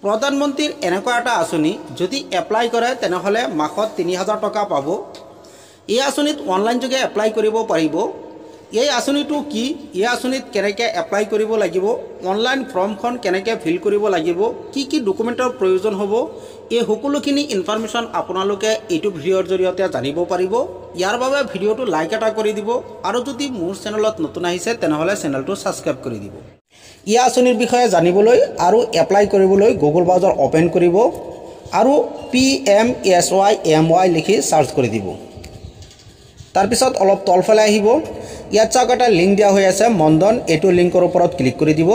প্ৰধানমন্ত্ৰীৰ এনেকুৱা এটা আঁচনি যদি এপ্লাই কৰে তেনেহ'লে মাহত ৩,০০০ টকা পাব। এই আঁচনিত অনলাইন যোগে এপ্লাই কৰিব পাৰিব। এই আঁচনিটো কি, এই আঁচনিত কেনেকৈ এপ্লাই কৰিব লাগিব, অনলাইন ফৰ্মখন কেনেকৈ ফিল কৰিব লাগিব, কি কি ডকুমেণ্টৰ প্ৰয়োজন হ'ব, এই সকলোখিনি ইনফৰমেশ্যন আপোনালোকে এইটো ভিডিঅ'ৰ জৰিয়তে জানিব পাৰিব। ইয়াৰ বাবে ভিডিঅ'টো লাইক এটা কৰি দিব আৰু যদি মোৰ চেনেলত নতুন আহিছে তেনেহ'লে চেনেলটো ছাবস্ক্ৰাইব কৰি দিব। এই আঁচনিৰ বিষয়ে জানিবলৈ আৰু এপ্লাই কৰিবলৈ গুগল ব্ৰাউজাৰ অ'পেন কৰিব আৰু PMSYMY লিখি চাৰ্চ কৰি দিব। তাৰপিছত অলপ তলফালে আহিব, ইয়াত চাওক এটা লিংক দিয়া হৈ আছে মনধন, এইটো লিংকৰ ওপৰত ক্লিক কৰি দিব।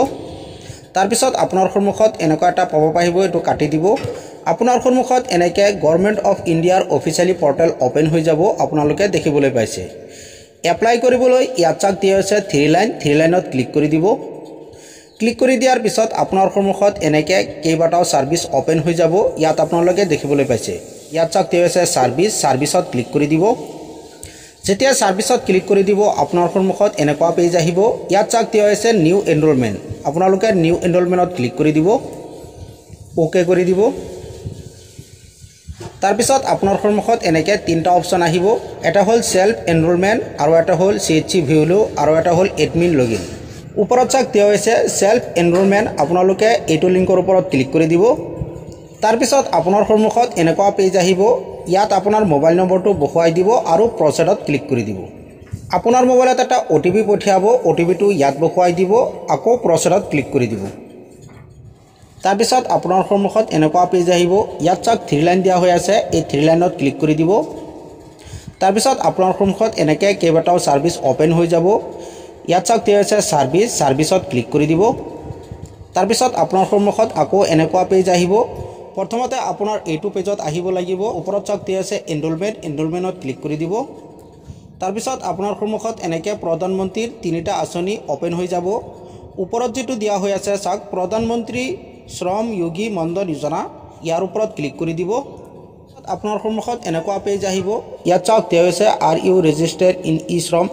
তাৰপিছত আপোনাৰ সন্মুখত এনেকুৱা এটা পপ আপ আহিব, এইটো কাটি দিব। আপোনাৰ সন্মুখত এনেকৈ গভৰ্ণমেণ্ট অফ ইণ্ডিয়াৰ অফিচিয়েলি পৰ্টেল অ'পেন হৈ যাব, আপোনালোকে দেখিবলৈ পাইছে। এপ্লাই কৰিবলৈ ইয়াত চাওক দিয়া হৈছে 3 লাইন, 3 লাইনত ক্লিক কৰি দিব। ক্লিক কৰি দিয়াৰ পিছত আপোনাৰ সন্মুখত এনেকৈ কেইবাটাও ছাৰ্ভিচ অ'পেন হৈ যাব, ইয়াত আপোনালোকে দেখিবলৈ পাইছে। ইয়াত চাওক দিয়া হৈছে ছাৰ্ভিচত ক্লিক কৰি দিব। যেতিয়া ছাৰ্ভিচত ক্লিক কৰি দিব আপোনাৰ সন্মুখত এনেকুৱা পেজ আহিব, ইয়াত চাওক দিয়া হৈছে নিউ এনৰলমেণ্ট, আপোনালোকে নিউ এনৰলমেণ্টত ক্লিক কৰি দিব, অ'কে কৰি দিব। তাৰপিছত আপোনাৰ সন্মুখত এনেকৈ 3টা অপশ্যন আহিব, এটা হ'ল ছেল্ফ এনৰলমেণ্ট আৰু এটা হ'ল CHC ভিউলো আৰু এটা হ'ল এডমিন লগইন। ওপৰত চাওক দিয়া হৈছে ছেল্ফ এনৰলমেণ্ট, আপোনালোকে এইটো লিংকৰ ওপৰত ক্লিক কৰি দিব। তাৰপিছত আপোনাৰ সন্মুখত এনেকুৱা পেজ আহিব, ইয়াত আপোনাৰ মোবাইল নম্বৰটো বহুৱাই দিব আৰু প্ৰচেডত ক্লিক কৰি দিব। আপোনাৰ মোবাইলত এটা OTP পঠিয়াব, OTPটো ইয়াত বহুৱাই দিব, আকৌ প্ৰচেডত ক্লিক কৰি দিব। তাৰপিছত আপোনাৰ সন্মুখত এনেকুৱা পেজ আহিব, ইয়াত চাওক 3 লাইন দিয়া হৈ আছে, এই 3 লাইনত ক্লিক কৰি দিব। তাৰপিছত আপোনাৰ সন্মুখত এনেকৈ কেইবাটাও ছাৰ্ভিচ অ'পেন হৈ যাব, ইয়াত চাওক দিয়া হৈছে ছাৰ্ভিচত ক্লিক কৰি দিব। তাৰপিছত আপোনাৰ সন্মুখত আকৌ এনেকুৱা পেজ আহিব, প্ৰথমতে আপোনাৰ এইটো পেজত আহিব লাগিব, ওপৰত চাওক দিয়া আছে এনৰলমেণ্টত ক্লিক কৰি দিব। তাৰপিছত আপোনাৰ সন্মুখত এনেকৈ প্ৰধানমন্ত্ৰীৰ 3টা আঁচনি অ'পেন হৈ যাব। ওপৰত যিটো দিয়া হৈ আছে চাওক প্ৰধানমন্ত্ৰী শ্ৰম যোগী মনধন যোজনা, ইয়াৰ ওপৰত ক্লিক কৰি দিব। আপোনাৰ সন্মুখত এনেকুৱা পেজ আহিব, ইয়াত চাওক দিয়া হৈছে are you registered in e-Shram,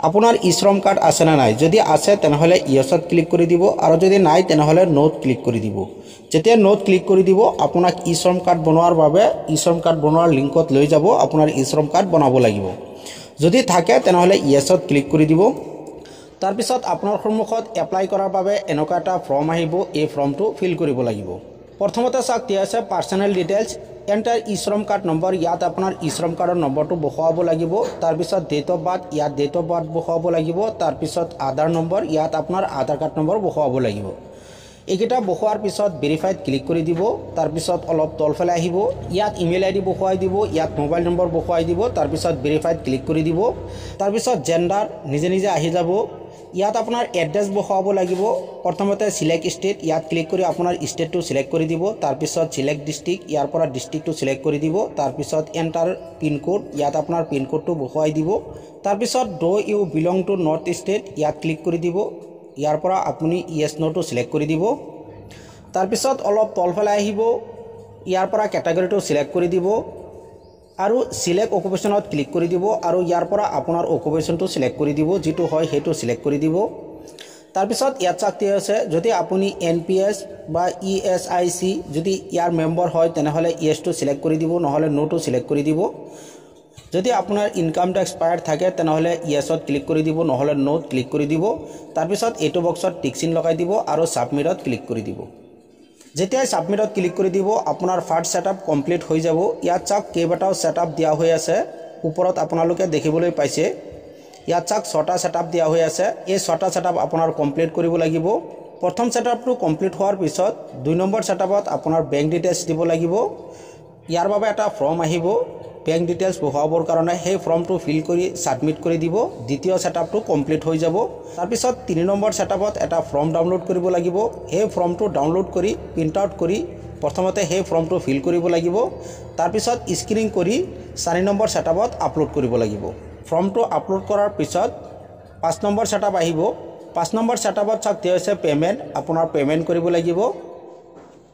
আপোনাৰ ই-শ্ৰম কাৰ্ড আছে নে নাই, যদি আছে তেনেহ'লে ইয়েছত ক্লিক কৰি দিব আৰু যদি নাই তেনেহ'লে নোত ক্লিক কৰি দিব। যেতিয়া নোট ক্লিক কৰি দিব আপোনাক ই-শ্ৰম কাৰ্ড বনোৱাৰ বাবে ই-শ্ৰম কাৰ্ড বনোৱাৰ লিংকত লৈ যাব, আপোনাৰ ই-শ্ৰম কাৰ্ড বনাব লাগিব। যদি থাকে তেনেহ'লে ইয়েছত ক্লিক কৰি দিব। তাৰপিছত আপোনাৰ সন্মুখত এপ্লাই কৰাৰ বাবে এনেকুৱা এটা ফৰ্ম আহিব, এই ফৰ্মটো ফিল কৰিব লাগিব। প্ৰথমতে চাওক দিয়া আছে personal details, enter e-Shram card number, ইয়াত আপোনাৰ ই-শ্ৰম কাৰ্ডৰ নম্বৰটো বহুৱাব লাগিব। তাৰপিছত ডেট অফ বাৰ্থ, ইয়াত ডেট অফ বাৰ্থ বহুৱাব লাগিব। তাৰপিছত আধাৰ নম্বৰ, ইয়াত আপোনাৰ আধাৰ কাৰ্ড নম্বৰ বহুৱাব লাগিব। এইকেইটা বহুৱাৰ পিছত ভেৰিফাইড ক্লিক কৰি দিব। তাৰপিছত অলপ তলফালে আহিব, ইয়াত ইমেইল ID বহুৱাই দিব, ইয়াত মোবাইল নম্বৰ বহুৱাই দিব। তাৰপিছত ভেৰিফাইড ক্লিক কৰি দিব। তাৰপিছত জেণ্ডাৰ নিজে নিজে আহি যাব, ইয়াত আপোনাৰ এড্ৰেছ বহুৱাব লাগিব। প্ৰথমতে চিলেক্ট ষ্টেট, ইয়াত ক্লিক কৰি আপোনাৰ ষ্টেটটো চিলেক্ট কৰি দিব। তাৰপিছত চিলেক্ট ডিষ্ট্ৰিক্ট, ইয়াৰ পৰা ডিষ্ট্ৰিক্টটো চিলেক্ট কৰি দিব। তাৰপিছত এণ্টাৰ পিনক'ড, ইয়াত আপোনাৰ পিনক'ডটো বহুৱাই দিব। তাৰপিছত do' you belong to north state, ইয়াত ক্লিক কৰি দিব। ইয়াৰ পৰা আপুনি ইয়েছ ন'টো চিলেক্ট কৰি দিব। তাৰপিছত অলপ তলফালে আহিব, ইয়াৰ পৰা কেটেগৰীটো চিলেক্ট কৰি দিব আৰু চিলেক্ট অকুপেশ্যনত ক্লিক কৰি দিব আৰু ইয়াৰ পৰা আপোনাৰ অকুপেশ্যনটো চিলেক্ট কৰি দিব, যিটো হয় সেইটো চিলেক্ট কৰি দিব। তাৰপিছত ইয়াত চাওক দিয়া আছে যদি আপুনি NPS বা ESIC যদি ইয়াৰ মেম্বাৰ হয় তেনেহ'লে ইয়েছটো চিলেক্ট কৰি দিব, নহ'লে নোটো চিলেক্ট কৰি দিব। যদি আপোনাৰ ইনকাম টেক্স পায়াৰ থাকে তেনেহ'লে ইয়েছত ক্লিক কৰি দিব, নহ'লে নোট ক্লিক কৰি দিব। তাৰপিছত এইটো বক্সত টিক চিন লগাই দিব আৰু ছাবমিটত ক্লিক কৰি দিব। যেতিয়াই ছাবমিটত ক্লিক কৰি দিব আপোনাৰ ফাৰ্ষ্ট ছেটআপ কমপ্লিট হৈ যাব। ইয়াত চাওক কেইবাটাও ছেটআপ দিয়া হৈ আছে, ওপৰত আপোনালোকে দেখিবলৈ পাইছে। ইয়াত চাওক 6টা ছেটআপ দিয়া হৈ আছে, এই 6টা ছেটআপ আপোনাৰ কমপ্লিট কৰিব লাগিব। প্ৰথম ছেটআপটো কমপ্লিট হোৱাৰ পিছত 2 নম্বৰ ছেটআপত আপোনাৰ বেংক ডিটেইলছ দিব লাগিব। ইয়াৰ বাবে এটা ফৰ্ম আহিব বেংক ডিটেইলছ বহুৱাবৰ কাৰণে, সেই ফৰ্মটো ফিল কৰি ছাবমিট কৰি দিব। দ্বিতীয় ছেটআপটো কমপ্লিট হৈ যাব। তাৰপিছত 3 নম্বৰ ছেটআপত এটা ফৰ্ম ডাউনলোড কৰিব লাগিব, সেই ফৰ্মটো ডাউনলোড কৰি প্ৰিণ্ট আউট কৰি প্ৰথমতে সেই ফৰ্মটো ফিল কৰিব লাগিব। তাৰপিছত স্ক্ৰিন কৰি 4 নম্বৰ ছেটআপত আপলোড কৰিব লাগিব। ফৰ্মটো আপলোড কৰাৰ পিছত 5 নম্বৰ ছেটআপ আহিব। 5 নম্বৰ ছেটআপত চাওক দিয়া হৈছে পে'মেণ্ট, আপোনাৰ পে'মেণ্ট কৰিব লাগিব।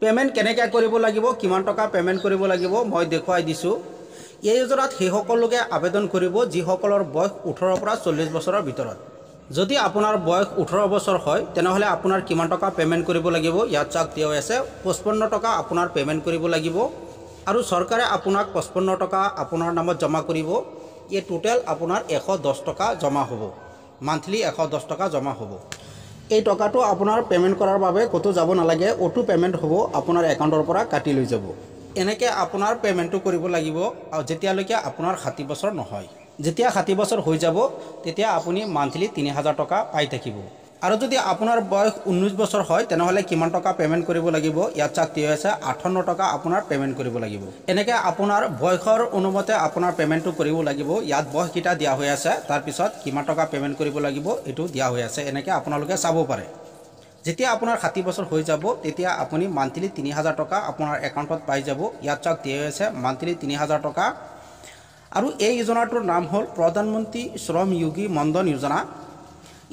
পে'মেণ্ট কেনেকৈ কৰিব লাগিব, কিমান টকা পে'মেণ্ট কৰিব লাগিব মই দেখুৱাই দিছোঁ। এই যোজনাত সেইসকল লোকে আবেদন কৰিব যিসকলৰ বয়স 18 পৰা 40 বছৰৰ ভিতৰত। যদি আপোনাৰ বয়স 18 বছৰ হয় তেনেহলে আপোনাৰ কিমান টকা পেমেন্ট কৰিব লাগিব ইয়াত চাওক দিয়া আছে 55 টকা আপোনাৰ পেমেন্ট কৰিব লাগিব আৰু চৰকাৰে আপোনাক 55 টকা আপোনাৰ নামত জমা কৰিব এই টোটাল আপোনাৰ 110 টকা জমা হ'ব মান্থলি 110 টকা জমা হ'ব এই টকাটো আপোনাৰ পেমেন্ট কৰাৰ বাবে কতো যাব নালাগে অটো পেমেন্ট হ'ব আপোনাৰ একাউণ্টৰ পৰা কাটি লৈ যাব এনেকে আপোনাৰ পেমেন্টটো কৰিব লাগিব আৰু যেতিয়ালৈকে আপোনাৰ 60 বছৰ নহয় যেতিয়া 60 বছৰ হৈ যাব তেতিয়া আপুনি মান্থলি 3000 টকা পাই থাকিব আৰু যদি আপোনাৰ বয়স 19 বছৰ হয় তেনেহলে কিমান টকা পেমেন্ট কৰিব লাগিব ইয়াত চাওক দিয়া আছে 58 টকা আপোনাৰ পেমেন্ট কৰিব লাগিব এনেকে আপোনাৰ বয়সৰ অনুমতে আপোনাৰ পেমেন্টটো কৰিব লাগিব ইয়াত বয়স কিটা দিয়া হৈ আছে তাৰ পিছত কিমান টকা পেমেন্ট কৰিব লাগিব এটো দিয়া হৈ আছে এনেকে আপোনালোকে চাব পাৰে যেতিয়া আপোনাৰ 60 বছৰ হৈ যাব তেতিয়া আপুনি মান্থলি 3000 টকা আপোনাৰ একাউণ্টত পাই যাব ইয়াত চাওক দিয়া আছে মান্থলি 3000 টকা আৰু এই যোজনাটোৰ নাম হ'ল প্ৰধানমন্ত্ৰী শ্ৰম যোগী মনধন যোজনা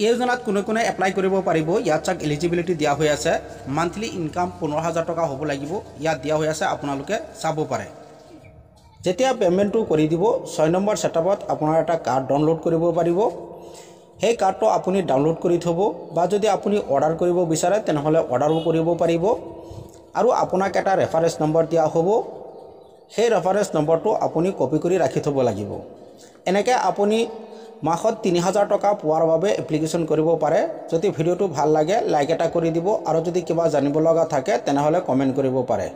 এই যোজনাত কোনে এপ্লাই কৰিব পাৰিব ইয়াত চাওক এলিজিবিলিটি দিয়া হৈ আছে মান্থলি ইনকাম 15000 টকা হ'ব লাগিব ইয়াত দিয়া হৈ আছে আপোনালোকে চাব পাৰে যেতিয়া পেমেন্টটো কৰি দিব 6 নম্বৰ সেটআপত আপোনাৰ এটা কাৰ্ড ডাউনলোড কৰিব পাৰিব সেই কাৰ্ডটো আপুনি ডাউনলোড কৰি থব বা যদি আপুনি অৰ্ডাৰ কৰিব বিচাৰে তেনেহলে অৰ্ডাৰো কৰিব পাৰিব আৰু আপোনাক এটা ৰেফাৰেন্স নম্বৰ দিয়া হ'ব সেই ৰেফাৰেন্স নম্বৰটো আপুনি কপি কৰি ৰাখি থব লাগিব এনেকে আপুনি মাহত 3000 টকা পোৱাৰ বাবে এপ্লিকেশন কৰিব পাৰে যদি ভিডিওটো ভাল লাগে লাইক এটা কৰি দিব আৰু যদি কিবা জানিব লগা থাকে তেনেহলে কমেন্ট কৰিব পাৰে